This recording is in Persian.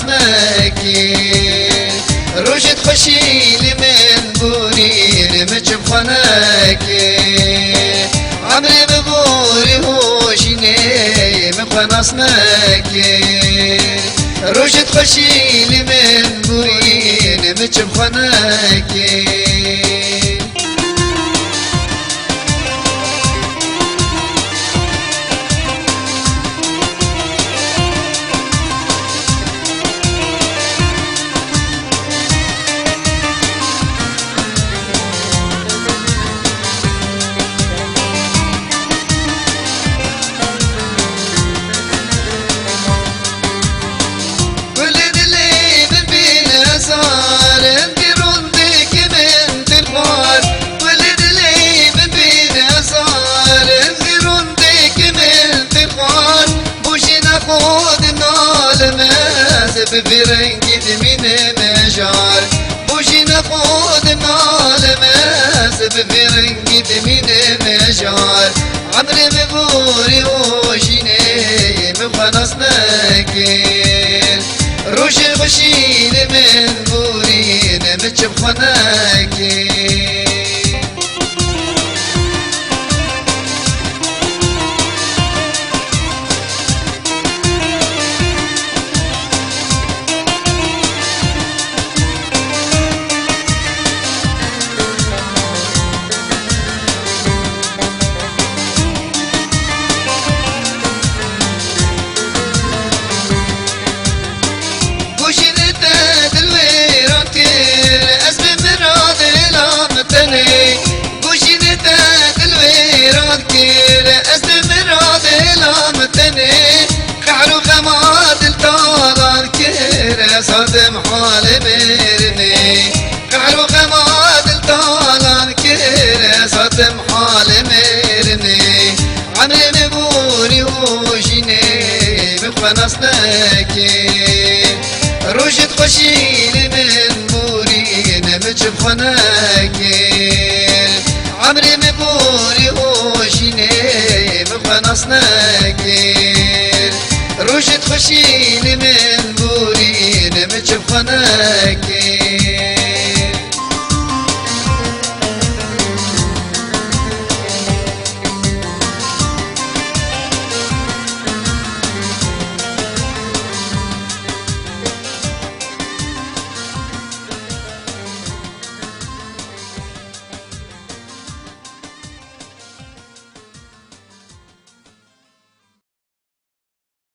ناكي روشت خشيل من بوري مجب خناكي عمري ببوري هوشيني مخنص ناكي روشت خشيل من بوري مجب خناكي بفرنجد من مجال بوشي نقود نال ماس بفرنجد من مجال عمري ببوري وشيني مخنص ناكين روش الخشين من بورين متشب خناكين صدم حال مرني قعر وخماد الطالان كير صدم حال مرني عمري مبوري وشيني مخنص ناكين روشت خشيل من بوري نمجب خناكين عمري مبوري وشيني مخنص ناكين روشت خشيل من